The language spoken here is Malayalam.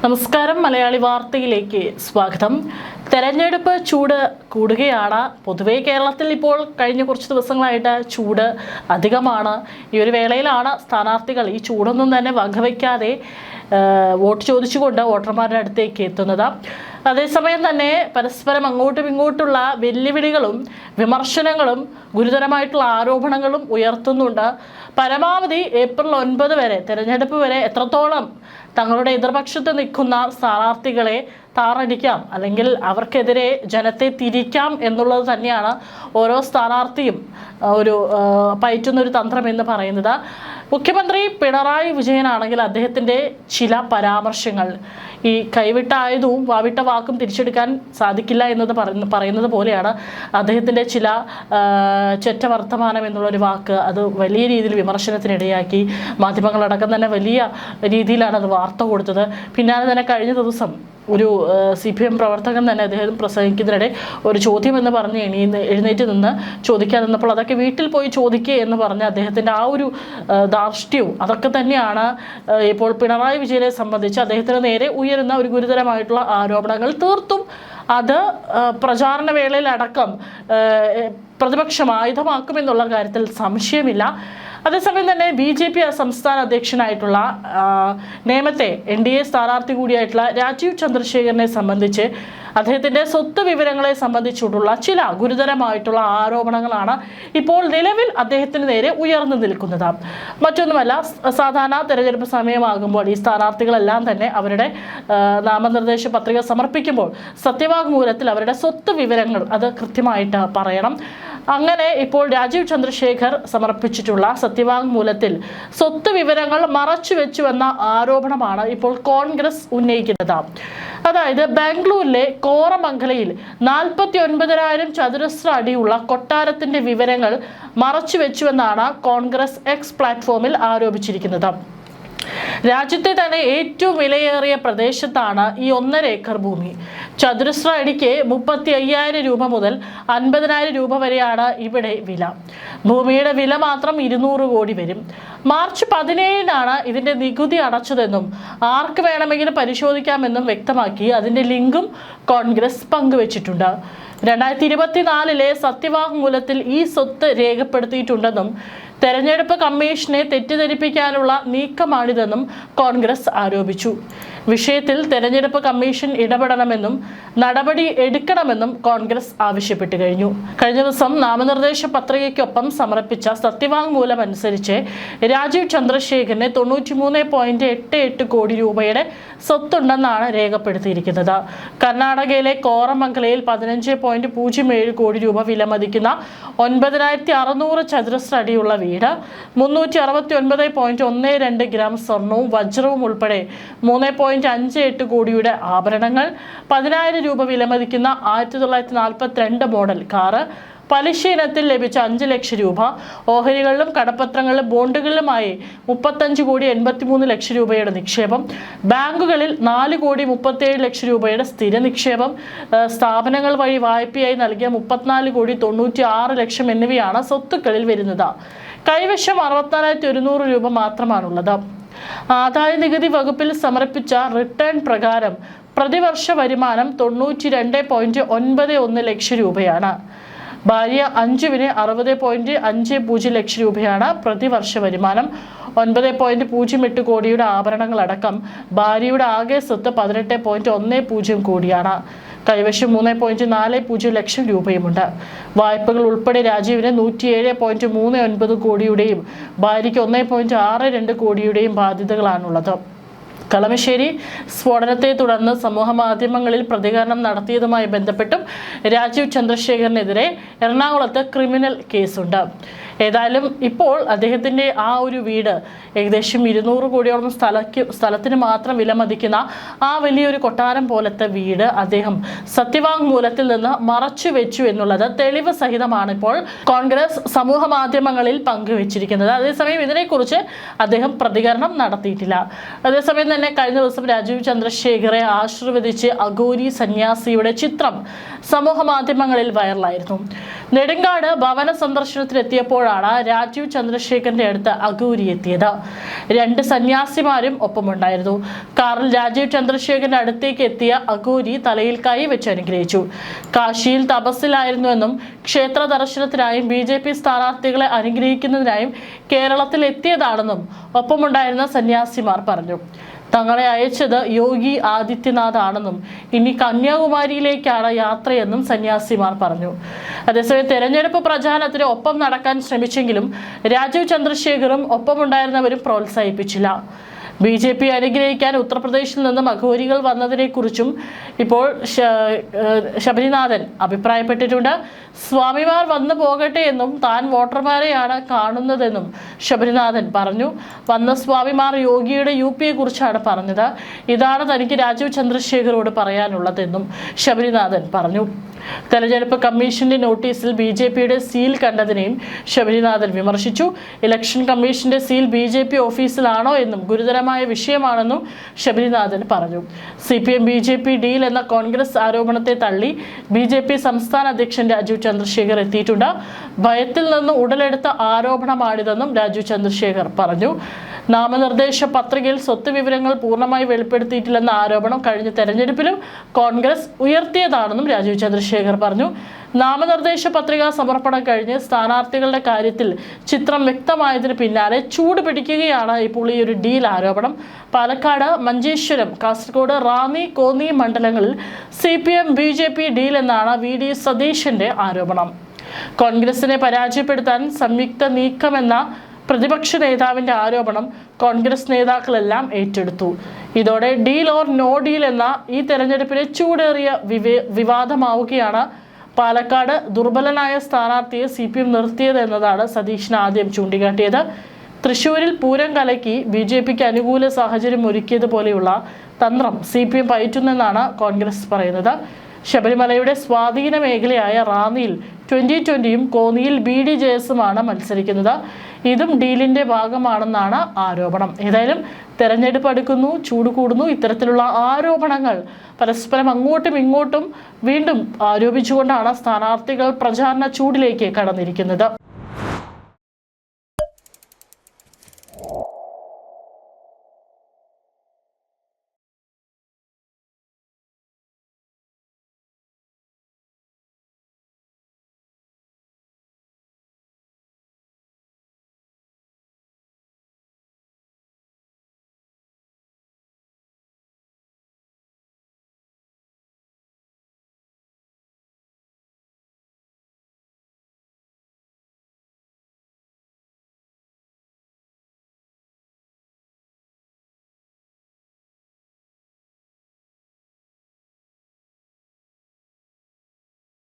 നമസ്കാരം, മലയാളി വാർത്തയിലേക്ക് സ്വാഗതം. തെരഞ്ഞെടുപ്പ് ചൂട് കൂടുകയാണ്. പൊതുവെ കേരളത്തിൽ ഇപ്പോൾ കഴിഞ്ഞ കുറച്ച് ദിവസങ്ങളായിട്ട് ചൂട് അധികമാണ്. ഈ ഒരു വേളയിലാണ് സ്ഥാനാർത്ഥികൾ ഈ ചൂടൊന്നും തന്നെ വകവയ്ക്കാതെ വോട്ട് ചോദിച്ചുകൊണ്ട് വോട്ടർമാരുടെ അടുത്തേക്ക് എത്തുന്നത്. അതേസമയം തന്നെ പരസ്പരം അങ്ങോട്ടും ഇങ്ങോട്ടുള്ള വെല്ലുവിളികളും വിമർശനങ്ങളും ഗുരുതരമായിട്ടുള്ള ആരോപണങ്ങളും ഉയർത്തുന്നുണ്ട്. പരമാവധി ഏപ്രിൽ 9 വരെ, തെരഞ്ഞെടുപ്പ് വരെ എത്രത്തോളം തങ്ങളുടെ എതിർപക്ഷത്ത് നിൽക്കുന്ന സ്ഥാനാർത്ഥികളെ താറടിക്കാം, അല്ലെങ്കിൽ അവർക്കെതിരെ ജനത്തെ തിരിക്കാം എന്നുള്ളത് തന്നെയാണ് ഓരോ സ്ഥാനാർത്ഥിയും ഒരു പയറ്റുന്നൊരു തന്ത്രം എന്ന് പറയുന്നത്. മുഖ്യമന്ത്രി പിണറായി വിജയനാണെങ്കിൽ അദ്ദേഹത്തിൻ്റെ ചില പരാമർശങ്ങൾ, ഈ കൈവിട്ട ആയുധവും വാവിട്ട വാക്കും തിരിച്ചെടുക്കാൻ സാധിക്കില്ല എന്നത് പറയുന്നത് പോലെയാണ്. അദ്ദേഹത്തിൻ്റെ ചില ചെറ്റ വർത്തമാനം എന്നുള്ളൊരു വാക്ക് അത് വലിയ രീതിയിൽ വിമർശനത്തിനിടയാക്കി. മാധ്യമങ്ങളടക്കം തന്നെ വലിയ രീതിയിലാണ് അത് വാർത്ത കൊടുത്തത്. പിന്നാലെ തന്നെ കഴിഞ്ഞ ദിവസം ഒരു CPM പ്രവർത്തകൻ തന്നെ അദ്ദേഹം പ്രസംഗിക്കുന്നതിനിടെ ഒരു ചോദ്യം എന്ന് പറഞ്ഞ് എഴുന്നേറ്റ് നിന്ന് ചോദിക്കാൻ നിന്നപ്പോൾ അതൊക്കെ വീട്ടിൽ പോയി ചോദിക്കുക എന്ന് പറഞ്ഞ് അദ്ദേഹത്തിൻ്റെ ആ ഒരു ധാർഷ്ട്യവും അതൊക്കെ തന്നെയാണ് ഇപ്പോൾ പിണറായി വിജയനെ സംബന്ധിച്ച് അദ്ദേഹത്തിന് നേരെ ഉയരുന്ന ഒരു ഗുരുതരമായിട്ടുള്ള ആരോപണങ്ങൾ. തീർത്തും അത് പ്രചാരണ വേളയിലടക്കം പ്രതിപക്ഷം ആയുധമാക്കുമെന്നുള്ള കാര്യത്തിൽ സംശയമില്ല. അതേസമയം തന്നെ BJP സംസ്ഥാന അധ്യക്ഷനായിട്ടുള്ള നേമത്തെ NDA സ്ഥാനാർത്ഥി കൂടിയായിട്ടുള്ള രാജീവ് ചന്ദ്രശേഖരനെ സംബന്ധിച്ച് അദ്ദേഹത്തിൻ്റെ സ്വത്ത് വിവരങ്ങളെ സംബന്ധിച്ചിട്ടുള്ള ചില ഗുരുതരമായിട്ടുള്ള ആരോപണങ്ങളാണ് ഇപ്പോൾ നിലവിൽ അദ്ദേഹത്തിന് നേരെ ഉയർന്നു നിൽക്കുന്നത്. മറ്റൊന്നുമല്ല, സാധാരണ തെരഞ്ഞെടുപ്പ് സമയമാകുമ്പോൾ ഈ സ്ഥാനാർത്ഥികളെല്ലാം തന്നെ അവരുടെ നാമനിർദ്ദേശ പത്രിക സമർപ്പിക്കുമ്പോൾ സത്യവാങ്മൂലത്തിൽ അവരുടെ സ്വത്ത് വിവരങ്ങൾ അത് കൃത്യമായിട്ട് പറയണം. അങ്ങനെ ഇപ്പോൾ രാജീവ് ചന്ദ്രശേഖർ സമർപ്പിച്ചിട്ടുള്ള സത്യവാങ്മൂലത്തിൽ സ്വത്ത് വിവരങ്ങൾ മറച്ചുവെച്ചുവെന്ന ആരോപണമാണ് ഇപ്പോൾ കോൺഗ്രസ് ഉന്നയിക്കുന്നത്. അതായത് ബാംഗ്ലൂരിലെ കോറമംഗലയിൽ 49,000 ചതുരശ്ര അടിയുള്ള കൊട്ടാരത്തിന്റെ വിവരങ്ങൾ മറച്ചുവെച്ചുവെന്നാണ് കോൺഗ്രസ് എക്സ് പ്ലാറ്റ്ഫോമിൽ ആരോപിച്ചിരിക്കുന്നത്. രാജ്യത്തെ തന്നെ ഏറ്റവും വിലയേറിയ പ്രദേശത്താണ് ഈ 1.5 ഏക്കർ ഭൂമി. ചതുരശ്ര അടിക്ക് 35,000 രൂപ മുതൽ 50,000 രൂപ വരെയാണ് ഇവിടെ വില. ഭൂമിയുടെ വില മാത്രം 200 കോടി വരും. മാർച്ച് 17-നാണ് ഇതിന്റെ നികുതി അടച്ചതെന്നും ആർക്ക് വേണമെങ്കിലും പരിശോധിക്കാമെന്നും വ്യക്തമാക്കി അതിന്റെ ലിങ്കും കോൺഗ്രസ് പങ്കുവച്ചിട്ടുണ്ട്. 2024-ലെ സത്യവാങ്മൂലത്തിൽ ഈ സ്വത്ത് രേഖപ്പെടുത്തിയിട്ടുണ്ടെന്നും തെരഞ്ഞെടുപ്പ് കമ്മീഷനെ തെറ്റിദ്ധരിപ്പിക്കാനുള്ള നീക്കമാണിതെന്നും കോൺഗ്രസ് ആരോപിച്ചു. വിഷയത്തിൽ തെരഞ്ഞെടുപ്പ് കമ്മീഷൻ ഇടപെടണമെന്നും നടപടി എടുക്കണമെന്നും കോൺഗ്രസ് ആവശ്യപ്പെട്ടു കഴിഞ്ഞു. കഴിഞ്ഞ ദിവസം നാമനിർദ്ദേശ പത്രികയ്ക്കൊപ്പം സമർപ്പിച്ച സത്യവാങ്മൂലം അനുസരിച്ച് രാജീവ് ചന്ദ്രശേഖരന് 93.88 കോടി രൂപയുടെ സ്വത്തുണ്ടെന്നാണ് രേഖപ്പെടുത്തിയിരിക്കുന്നത്. കർണാടകയിലെ കോറമംഗലയിൽ 15.07 കോടി രൂപ വിലമതിക്കുന്ന 9,600 ചതുരശ്ര അടിയുള്ള വീട്, 369.12 ഗ്രാം സ്വർണവും വജ്രവും ഉൾപ്പെടെ 3.58 കോടിയുടെ ആഭരണങ്ങൾ, 10,000 രൂപ വിലമതിക്കുന്ന 1942 മോഡൽ കാറ്, പലിശ ഇനത്തിൽ ലഭിച്ച 5 ലക്ഷം രൂപ, ഓഹരികളിലും കടപ്പത്രങ്ങളിലും ബോണ്ടുകളിലുമായി 35.83 ലക്ഷം രൂപയുടെ നിക്ഷേപം, ബാങ്കുകളിൽ 4.37 രൂപയുടെ സ്ഥിര നിക്ഷേപം, സ്ഥാപനങ്ങൾ വഴി വായ്പയായി നൽകിയ 34.96 എന്നിവയാണ് സ്വത്തുക്കളിൽ വരുന്നത്. കൈവശം 64,100 രൂപ മാത്രമാണുള്ളത്. ആദായ നികുതി വകുപ്പിൽ സമർപ്പിച്ച റിട്ടേൺ പ്രകാരം പ്രതിവർഷ വരുമാനം 92.91 ലക്ഷം രൂപയാണ്. ഭാര്യ അഞ്ജുവിന് 60.50 ലക്ഷം രൂപയാണ് പ്രതിവർഷ വരുമാനം. 9.08 കോടിയുടെ ആഭരണങ്ങളടക്കം ഭാര്യയുടെ ആകെ സ്വത്ത് 18.10 കോടിയാണ്. കൈവശം 3.40 ലക്ഷം രൂപയുമുണ്ട്. വായ്പകൾ ഉൾപ്പെടെ രാജീവിന് 107.39 കോടിയുടെയും ഭാര്യയ്ക്ക് 1.62 കോടിയുടെയും ബാധ്യതകളാണുള്ളത്. കളമശ്ശേരി സ്ഫോടനത്തെ തുടർന്ന് സമൂഹ മാധ്യമങ്ങളിൽ പ്രതികരണം നടത്തിയതുമായി ബന്ധപ്പെട്ടും രാജീവ് ചന്ദ്രശേഖരനെതിരെ എറണാകുളത്ത് ക്രിമിനൽ കേസുണ്ട്. ഏതായാലും ഇപ്പോൾ അദ്ദേഹത്തിൻ്റെ ആ ഒരു വീട് ഏകദേശം 200 കോടിയോളം സ്ഥലത്തിന് മാത്രം വിലമതിക്കുന്ന ആ വലിയൊരു കൊട്ടാരം പോലത്തെ വീട് അദ്ദേഹം സത്യവാങ്മൂലത്തിൽ നിന്ന് മറച്ചു വെച്ചു എന്നുള്ളത് തെളിവ് സഹിതമാണ് ഇപ്പോൾ കോൺഗ്രസ് സമൂഹ മാധ്യമങ്ങളിൽ പങ്കുവച്ചിരിക്കുന്നത്. അതേസമയം ഇതിനെക്കുറിച്ച് അദ്ദേഹം പ്രതികരണം നടത്തിയിട്ടില്ല. അതേസമയം തന്നെ കഴിഞ്ഞ ദിവസം രാജീവ് ചന്ദ്രശേഖരെ ആശീർവദിച്ച് അഘോരി സന്യാസിയുടെ ചിത്രം സമൂഹ മാധ്യമങ്ങളിൽ വൈറലായിരുന്നു. നെടുങ്കാട് ഭവന സന്ദർശനത്തിലെത്തിയപ്പോൾ എത്തിയപ്പോഴാണ് രാജീവ് ചന്ദ്രശേഖറിന്റെ അടുത്ത് അഘോരി എത്തിയത്. 2 സന്യാസിമാരും ഒപ്പമുണ്ടായിരുന്നു. കാറിൽ രാജീവ് ചന്ദ്രശേഖറിന്റെ അടുത്തേക്ക് എത്തിയ അഘോരി തലയിൽ കൈവച്ച് അനുഗ്രഹിച്ചു. കാശിയിൽ തപസ്സിലായിരുന്നുവെന്നും ക്ഷേത്ര ദർശനത്തിനായും BJP സ്ഥാനാർത്ഥികളെ അനുഗ്രഹിക്കുന്നതിനായും കേരളത്തിൽ എത്തിയതാണെന്നും ഒപ്പമുണ്ടായിരുന്ന സന്യാസിമാർ പറഞ്ഞു. തങ്ങളെ അയച്ചത് യോഗി ആദിത്യനാഥ് ആണെന്നും ഇനി കന്യാകുമാരിയിലേക്കാണ് യാത്രയെന്നും സന്യാസിമാർ പറഞ്ഞു. അതേസമയം തെരഞ്ഞെടുപ്പ് പ്രചാരണത്തിന് ഒപ്പം നടക്കാൻ ശ്രമിച്ചെങ്കിലും രാജീവ് ചന്ദ്രശേഖറും ഒപ്പമുണ്ടായിരുന്നവരും പ്രോത്സാഹിപ്പിച്ചില്ല. BJP അനുഗ്രഹിക്കാൻ ഉത്തർപ്രദേശിൽ നിന്നും അഘോരികൾ വന്നതിനെക്കുറിച്ചും ഇപ്പോൾ ശബരിനാഥൻ അഭിപ്രായപ്പെട്ടിട്ടുണ്ട്. സ്വാമിമാർ വന്നു പോകട്ടെ എന്നും താൻ വോട്ടർമാരെയാണ് കാണുന്നതെന്നും ശബരിനാഥൻ പറഞ്ഞു. വന്ന സ്വാമിമാർ യോഗിയുടെ UP കുറിച്ചാണ് പറഞ്ഞത്. ഇതാണ് തനിക്ക് രാജീവ് ചന്ദ്രശേഖറോട് പറയാനുള്ളതെന്നും ശബരിനാഥൻ പറഞ്ഞു. തെരഞ്ഞെടുപ്പ് കമ്മീഷന്റെ നോട്ടീസിൽ BJPയുടെ സീൽ കണ്ടതിനെയും ശബരിനാഥൻ വിമർശിച്ചു. ഇലക്ഷൻ കമ്മീഷന്റെ സീൽ BJP ഓഫീസിലാണോ എന്നും ഗുരുതരമായ വിഷയമാണെന്നും ശബരിനാഥൻ പറഞ്ഞു. CPM BJP ഡീൽ എന്ന കോൺഗ്രസ് ആരോപണത്തെ തള്ളി BJP സംസ്ഥാന അധ്യക്ഷൻ രാജീവ് ചന്ദ്രശേഖർ എത്തിയിട്ടുണ്ട്. ഭയത്തിൽ നിന്ന് ഉടലെടുത്ത ആരോപണമാണിതെന്നും രാജീവ് ചന്ദ്രശേഖർ പറഞ്ഞു. നാമനിർദ്ദേശ പത്രികയിൽ സ്വത്ത് വിവരങ്ങൾ പൂർണ്ണമായി വെളിപ്പെടുത്തിയിട്ടില്ലെന്ന ആരോപണം കഴിഞ്ഞ തെരഞ്ഞെടുപ്പിലും കോൺഗ്രസ് ഉയർത്തിയതാണെന്നും രാജീവ് ചന്ദ്രശേഖർ പറഞ്ഞു. നാമനിർദ്ദേശ പത്രിക സമർപ്പണം കഴിഞ്ഞ് സ്ഥാനാർത്ഥികളുടെ കാര്യത്തിൽ ചിത്രം വ്യക്തമായതിന് പിന്നാലെ ചൂട് പിടിക്കുകയാണ് ഇപ്പോൾ ഈ ഒരു ഡീൽ ആരോപണം. പാലക്കാട്, മഞ്ചേശ്വരം, കാസർഗോഡ്, റാന്നി, കോന്നി മണ്ഡലങ്ങളിൽ CPM BJP ഡീൽ എന്നാണ് VD സതീശന്റെ ആരോപണം. കോൺഗ്രസിനെ പരാജയപ്പെടുത്താൻ സംയുക്ത നീക്കമെന്ന പ്രതിപക്ഷ നേതാവിന്റെ ആരോപണം കോൺഗ്രസ് നേതാക്കളെല്ലാം ഏറ്റെടുത്തു. ഇതോടെ ഡീൽ ഓർ നോ ഡീൽ എന്ന ഈ തെരഞ്ഞെടുപ്പിലെ ചൂടേറിയ വിവാദമാവുകയാണ്. പാലക്കാട് ദുർബലനായ സ്ഥാനാർത്ഥിയെ CPM നിർത്തിയത് എന്നതാണ് സതീശൻ ആദ്യം ചൂണ്ടിക്കാട്ടിയത്. തൃശൂരിൽ പൂരം കലക്കി BJPക്ക് അനുകൂല സാഹചര്യം ഒരുക്കിയതുപോലെയുള്ള തന്ത്രം CPM പയറ്റുന്നെന്നാണ് കോൺഗ്രസ് പറയുന്നത്. ശബരിമലയുടെ സ്വാധീന മേഖലയായ റാന്നിയിൽ 2020യും കോന്നിയിൽ BDJSുമാണ് മത്സരിക്കുന്നത്. ഇതും ഡീലിന്റെ ഭാഗമാണെന്നാണ് ആരോപണം. ഏതായാലും തെരഞ്ഞെടുപ്പ് അടുക്കുന്നു, ചൂട് കൂടുന്നു. ഇത്തരത്തിലുള്ള ആരോപണങ്ങൾ പരസ്പരം അങ്ങോട്ടും ഇങ്ങോട്ടും വീണ്ടും ആരോപിച്ചുകൊണ്ടാണ് സ്ഥാനാർത്ഥികൾ പ്രചാരണ ചൂടിലേക്ക് കടന്നിരിക്കുന്നത്.